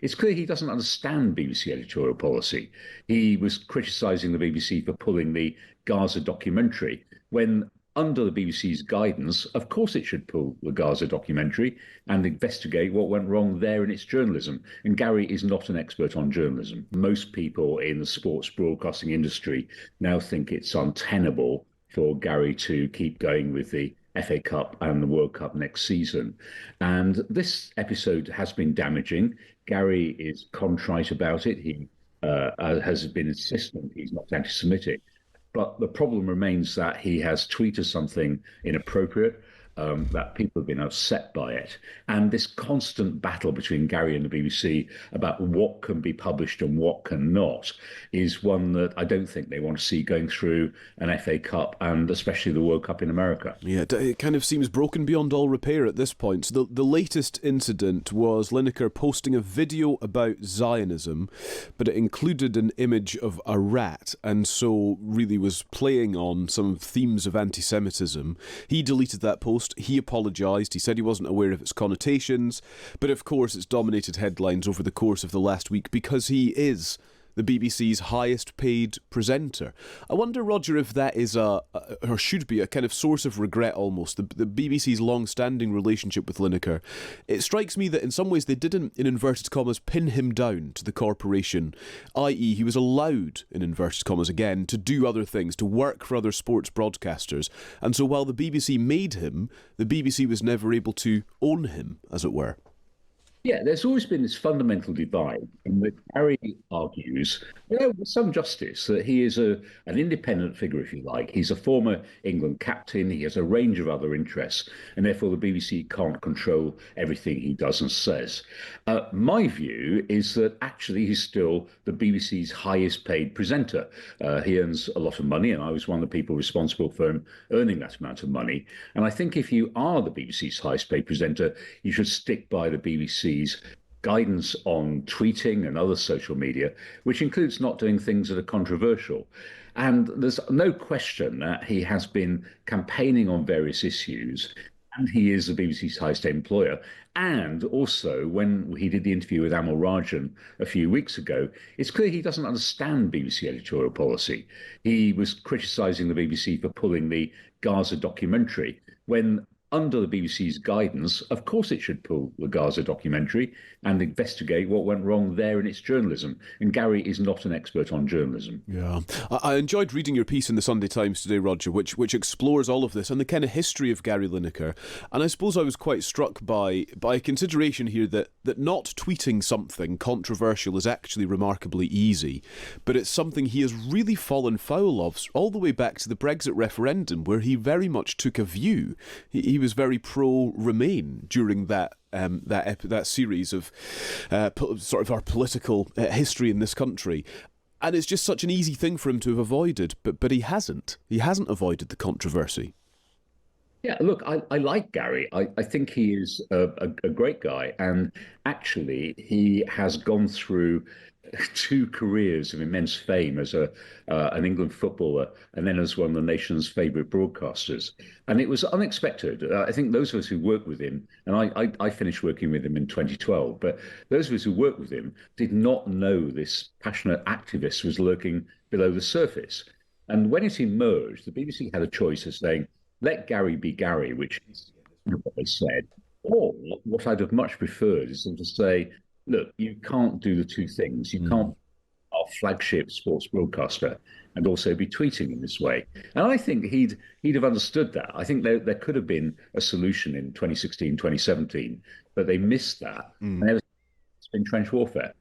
it's clear he doesn't understand BBC editorial policy. He was criticising the BBC for pulling the Gaza documentary when, under the BBC's guidance, of course it should pull the Gaza documentary and investigate what went wrong there in its journalism. And Gary is not an expert on journalism. Most people in the sports broadcasting industry now think it's untenable for Gary to keep going with the FA Cup and the World Cup next season. And this episode has been damaging. Gary is contrite about it. He has been insistent he's not anti-Semitic. But the problem remains that he has tweeted something inappropriate, that people have been upset by it. And this constant battle between Gary and the BBC about what can be published and what cannot is one that I don't think they want to see going through an FA Cup and especially the World Cup in America. Yeah, it kind of seems broken beyond all repair at this point. So the latest incident was Lineker posting a video about Zionism, but it included an image of a rat, and so really was playing on some themes of anti-Semitism. He deleted that post. He apologised. He said he wasn't aware of its connotations, but of course it's dominated headlines over the course of the last week because he is the BBC's highest paid presenter. I wonder, Roger, if that is or should be a kind of source of regret almost, the BBC's long-standing relationship with Lineker. It strikes me that in some ways they didn't, in inverted commas, pin him down to the corporation, i.e. he was allowed, in inverted commas again, to do other things, to work for other sports broadcasters. And so while the BBC made him, the BBC was never able to own him, as it were. Yeah, there's always been this fundamental divide in which Harry argues, with some justice, that he is an independent figure, if you like. He's a former England captain. He has a range of other interests, and therefore the BBC can't control everything he does and says. My view is that actually he's still the BBC's highest paid presenter. He earns a lot of money, and I was one of the people responsible for him earning that amount of money. And I think if you are the BBC's highest paid presenter, you should stick by the BBC's guidance on tweeting and other social media, which includes not doing things that are controversial. And there's no question that he has been campaigning on various issues, and he is the BBC's highest employer. And also, when he did the interview with Amal Rajan a few weeks ago, it's clear he doesn't understand BBC editorial policy. He was criticising the BBC for pulling the Gaza documentary when, under the BBC's guidance, of course it should pull the Gaza documentary and investigate what went wrong there in its journalism. And Gary is not an expert on journalism. Yeah. I enjoyed reading your piece in the Sunday Times today, Roger, which explores all of this and the kind of history of Gary Lineker. And I suppose I was quite struck by a consideration here that not tweeting something controversial is actually remarkably easy, but it's something he has really fallen foul of all the way back to the Brexit referendum, where he very much took a view. He was very pro-Remain during that series of sort of our political history in this country. And it's just such an easy thing for him to have avoided, but he hasn't. He hasn't avoided the controversy. Yeah, look, I like Gary. I think he is a great guy. And actually, he has gone through two careers of immense fame as an England footballer and then as one of the nation's favourite broadcasters. And it was unexpected. I think those of us who worked with him, and I finished working with him in 2012, but those of us who worked with him did not know this passionate activist was lurking below the surface. And when it emerged, the BBC had a choice of saying, let Gary be Gary, which is what they said. Or what I'd have much preferred is them to say, look, you can't do the two things. You can't be our flagship sports broadcaster and also be tweeting in this way. And I think he'd have understood that. I think there could have been a solution in 2016, 2017, but they missed that. And it's been trench warfare.